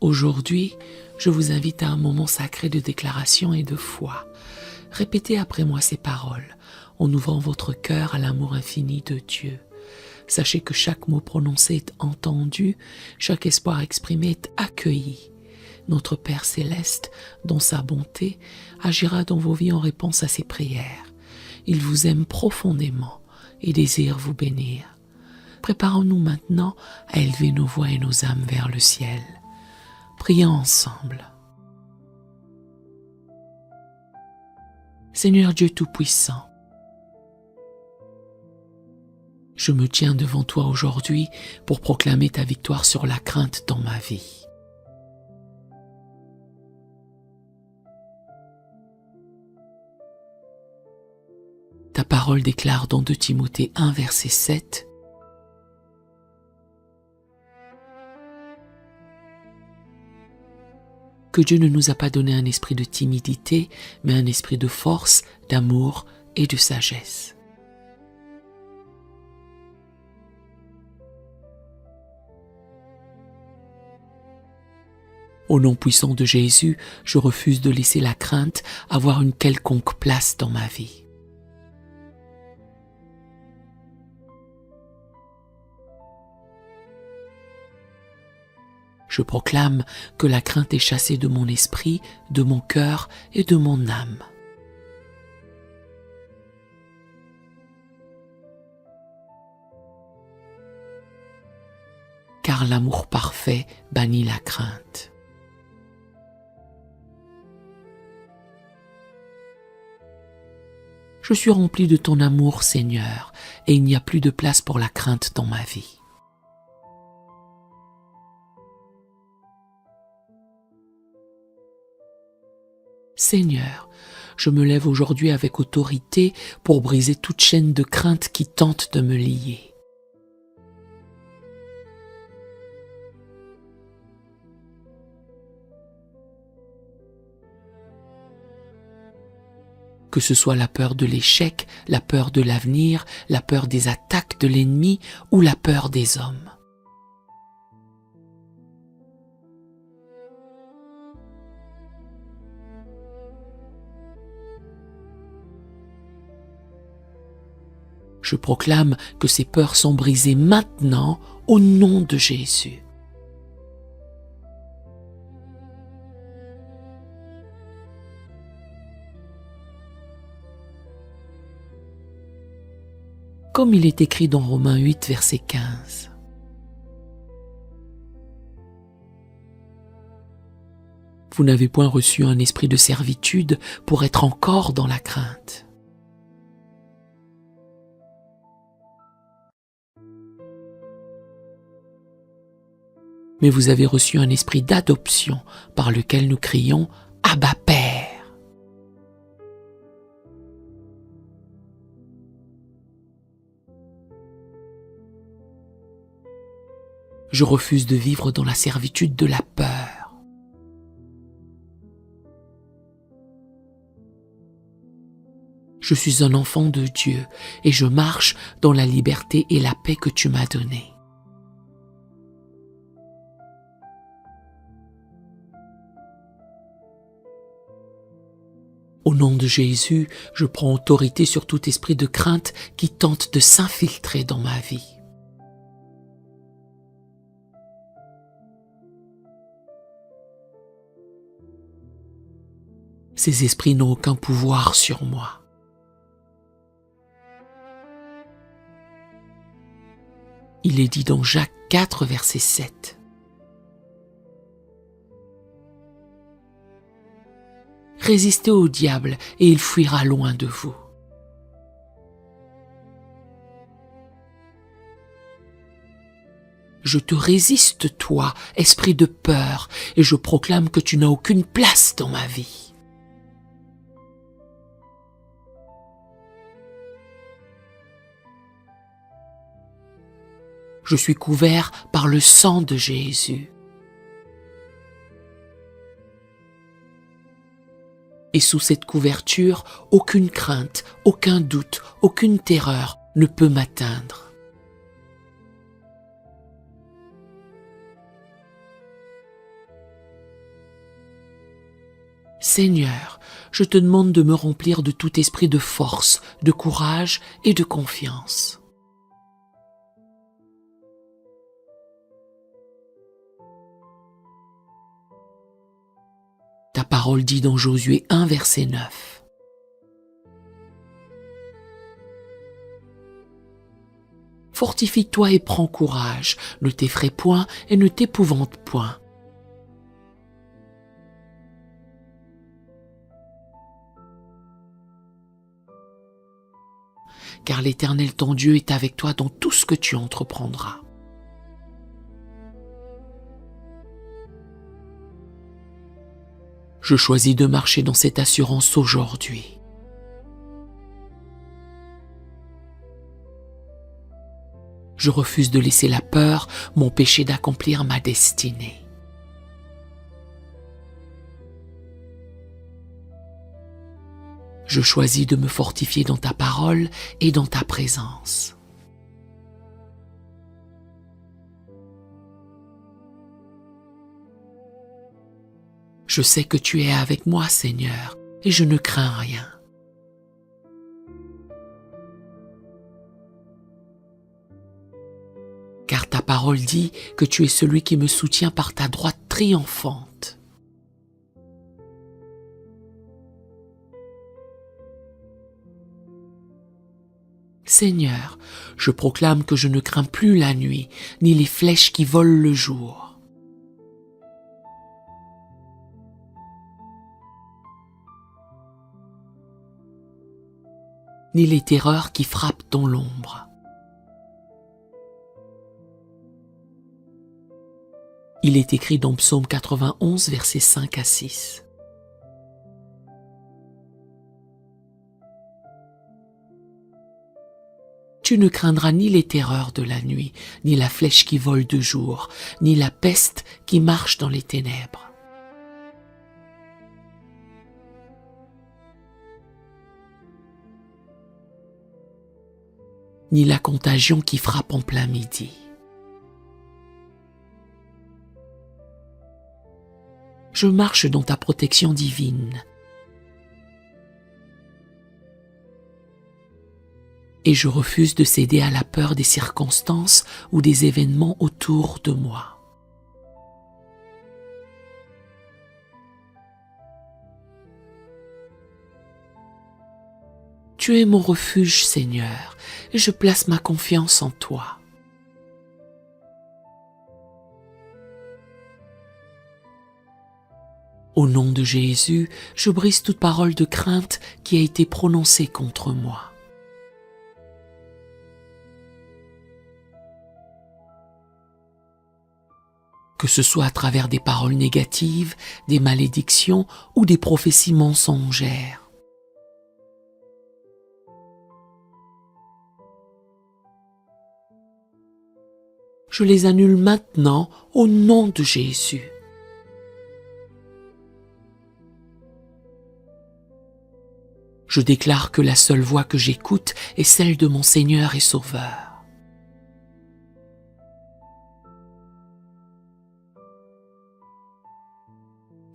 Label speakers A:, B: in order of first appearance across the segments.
A: Aujourd'hui, je vous invite à un moment sacré de déclaration et de foi. Répétez après moi ces paroles, en ouvrant votre cœur à l'amour infini de Dieu. Sachez que chaque mot prononcé est entendu, chaque espoir exprimé est accueilli. Notre Père céleste, dans sa bonté, agira dans vos vies en réponse à ses prières. Il vous aime profondément et désire vous bénir. Préparons-nous maintenant à élever nos voix et nos âmes vers le ciel. Prions ensemble. Seigneur Dieu Tout-Puissant, je me tiens devant toi aujourd'hui pour proclamer ta victoire sur la crainte dans ma vie. Ta parole déclare dans 2 Timothée 1, verset 7, que Dieu ne nous a pas donné un esprit de timidité, mais un esprit de force, d'amour et de sagesse. Au nom puissant de Jésus, je refuse de laisser la crainte avoir une quelconque place dans ma vie. Je proclame que la crainte est chassée de mon esprit, de mon cœur et de mon âme. Car l'amour parfait bannit la crainte. Je suis rempli de ton amour, Seigneur, et il n'y a plus de place pour la crainte dans ma vie. Seigneur, je me lève aujourd'hui avec autorité pour briser toute chaîne de crainte qui tente de me lier. Que ce soit la peur de l'échec, la peur de l'avenir, la peur des attaques de l'ennemi ou la peur des hommes. Je proclame que ces peurs sont brisées maintenant au nom de Jésus. Comme il est écrit dans Romains 8, verset 15. Vous n'avez point reçu un esprit de servitude pour être encore dans la crainte. Mais vous avez reçu un esprit d'adoption par lequel nous crions « Abba Père ». Je refuse de vivre dans la servitude de la peur. Je suis un enfant de Dieu et je marche dans la liberté et la paix que tu m'as donnée. Au nom de Jésus, je prends autorité sur tout esprit de crainte qui tente de s'infiltrer dans ma vie. Ces esprits n'ont aucun pouvoir sur moi. Il est dit dans Jacques 4, verset 7. Résistez au diable et il fuira loin de vous. Je te résiste, toi, esprit de peur, et je proclame que tu n'as aucune place dans ma vie. Je suis couvert par le sang de Jésus. Et sous cette couverture, aucune crainte, aucun doute, aucune terreur ne peut m'atteindre. Seigneur, je te demande de me remplir de tout esprit de force, de courage et de confiance. Ta parole dit dans Josué 1, verset 9. Fortifie-toi et prends courage, ne t'effraie point et ne t'épouvante point. Car l'Éternel ton Dieu est avec toi dans tout ce que tu entreprendras. Je choisis de marcher dans cette assurance aujourd'hui. Je refuse de laisser la peur m'empêcher d'accomplir ma destinée. Je choisis de me fortifier dans ta parole et dans ta présence. Je sais que tu es avec moi, Seigneur, et je ne crains rien. Car ta parole dit que tu es celui qui me soutient par ta droite triomphante. Seigneur, je proclame que je ne crains plus la nuit, ni les flèches qui volent le jour. Ni les terreurs qui frappent dans l'ombre. Il est écrit dans Psaume 91, versets 5 à 6. Tu ne craindras ni les terreurs de la nuit, ni la flèche qui vole de jour, ni la peste qui marche dans les ténèbres. Ni la contagion qui frappe en plein midi. Je marche dans ta protection divine. Et je refuse de céder à la peur des circonstances ou des événements autour de moi. Tu es mon refuge, Seigneur, et je place ma confiance en toi. Au nom de Jésus, je brise toute parole de crainte qui a été prononcée contre moi. Que ce soit à travers des paroles négatives, des malédictions ou des prophéties mensongères. Je les annule maintenant au nom de Jésus. Je déclare que la seule voix que j'écoute est celle de mon Seigneur et Sauveur.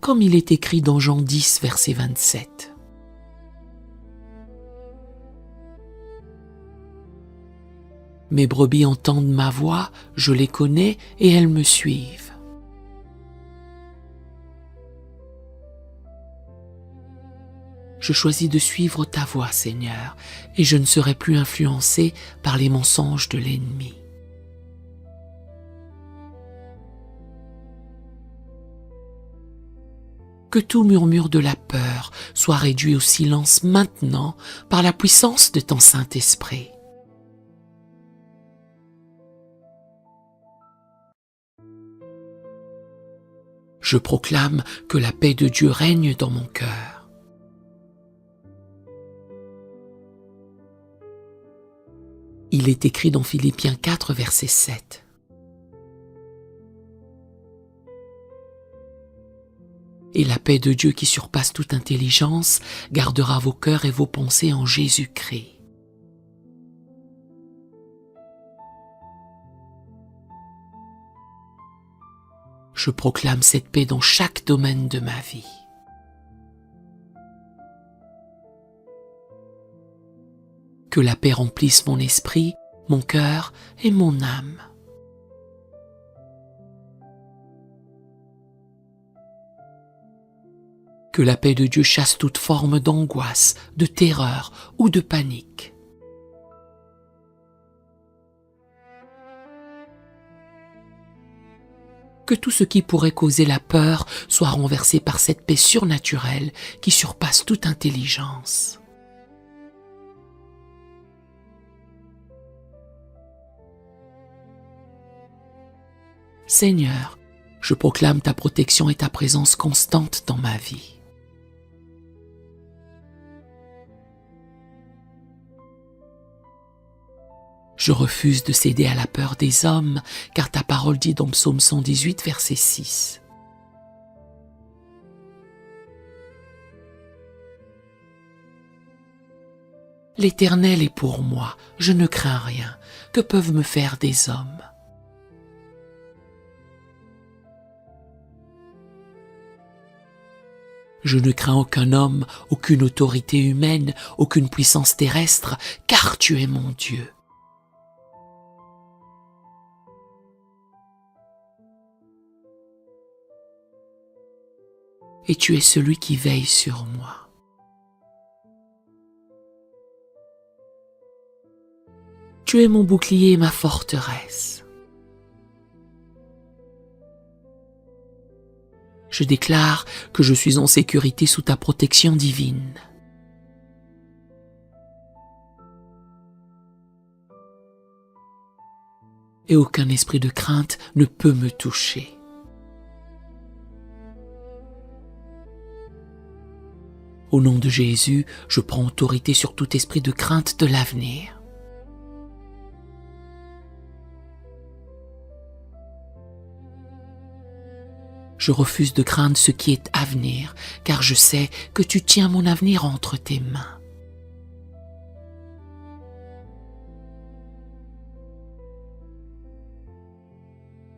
A: Comme il est écrit dans Jean 10, verset 27. Mes brebis entendent ma voix, je les connais et elles me suivent. Je choisis de suivre ta voix, Seigneur, et je ne serai plus influencé par les mensonges de l'ennemi. Que tout murmure de la peur soit réduit au silence maintenant par la puissance de ton Saint-Esprit. Je proclame que la paix de Dieu règne dans mon cœur. Il est écrit dans Philippiens 4, verset 7. Et la paix de Dieu qui surpasse toute intelligence gardera vos cœurs et vos pensées en Jésus-Christ. Je proclame cette paix dans chaque domaine de ma vie. Que la paix remplisse mon esprit, mon cœur et mon âme. Que la paix de Dieu chasse toute forme d'angoisse, de terreur ou de panique. Que tout ce qui pourrait causer la peur soit renversé par cette paix surnaturelle qui surpasse toute intelligence. Seigneur, je proclame ta protection et ta présence constante dans ma vie. Je refuse de céder à la peur des hommes, car ta parole dit dans Psaume 118, verset 6. L'Éternel est pour moi, je ne crains rien. Que peuvent me faire des hommes? Je ne crains aucun homme, aucune autorité humaine, aucune puissance terrestre, car tu es mon Dieu. Et tu es celui qui veille sur moi. Tu es mon bouclier et ma forteresse. Je déclare que je suis en sécurité sous ta protection divine. Et aucun esprit de crainte ne peut me toucher. Au nom de Jésus, je prends autorité sur tout esprit de crainte de l'avenir. Je refuse de craindre ce qui est à venir, car je sais que tu tiens mon avenir entre tes mains.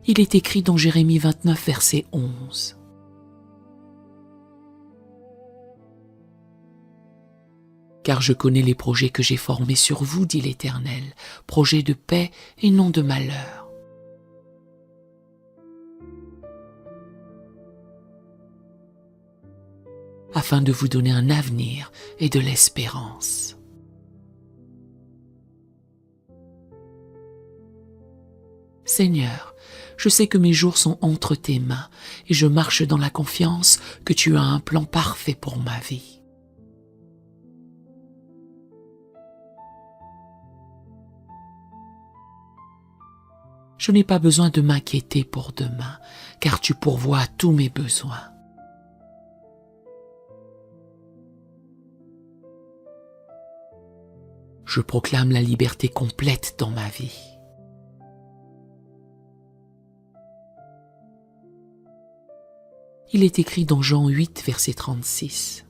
A: Il est écrit dans Jérémie 29, verset 11. Car je connais les projets que j'ai formés sur vous, dit l'Éternel, projets de paix et non de malheur. Afin de vous donner un avenir et de l'espérance. Seigneur, je sais que mes jours sont entre tes mains et je marche dans la confiance que tu as un plan parfait pour ma vie. Je n'ai pas besoin de m'inquiéter pour demain, car tu pourvois à tous mes besoins. Je proclame la liberté complète dans ma vie. Il est écrit dans Jean 8, verset 36.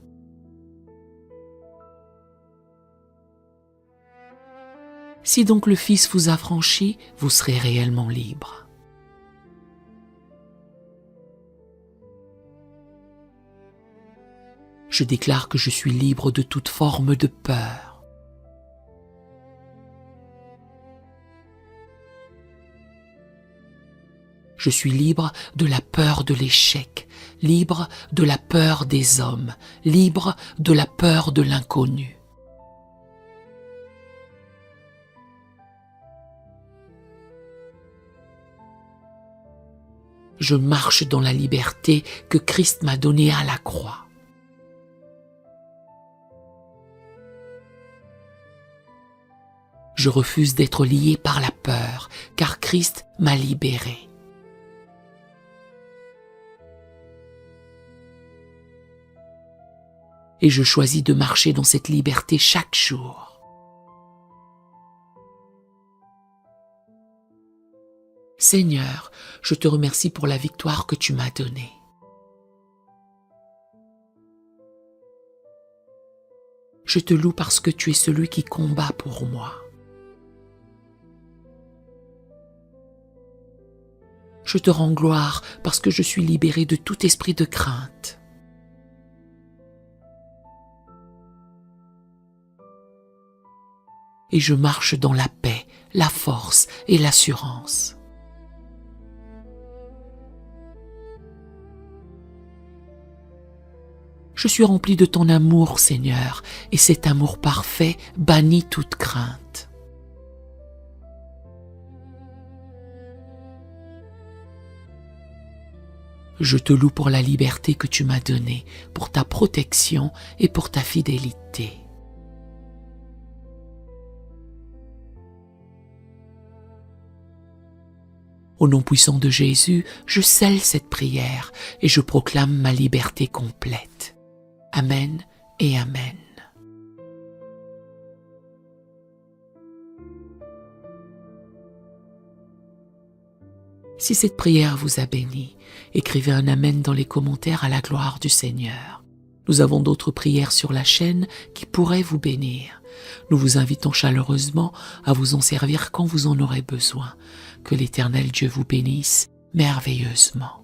A: Si donc le Fils vous a franchi, vous serez réellement libre. Je déclare que je suis libre de toute forme de peur. Je suis libre de la peur de l'échec, libre de la peur des hommes, libre de la peur de l'inconnu. Je marche dans la liberté que Christ m'a donnée à la croix. Je refuse d'être lié par la peur, car Christ m'a libéré. Et je choisis de marcher dans cette liberté chaque jour. Seigneur, je te remercie pour la victoire que tu m'as donnée. Je te loue parce que tu es celui qui combat pour moi. Je te rends gloire parce que je suis libéré de tout esprit de crainte. et je marche dans la paix, la force et l'assurance. Je suis rempli de ton amour, Seigneur, et cet amour parfait bannit toute crainte. Je te loue pour la liberté que tu m'as donnée, pour ta protection et pour ta fidélité. Au nom puissant de Jésus, je scelle cette prière et je proclame ma liberté complète. Amen et Amen. Si cette prière vous a béni, écrivez un Amen dans les commentaires à la gloire du Seigneur. Nous avons d'autres prières sur la chaîne qui pourraient vous bénir. Nous vous invitons chaleureusement à vous en servir quand vous en aurez besoin. Que l'Éternel Dieu vous bénisse merveilleusement.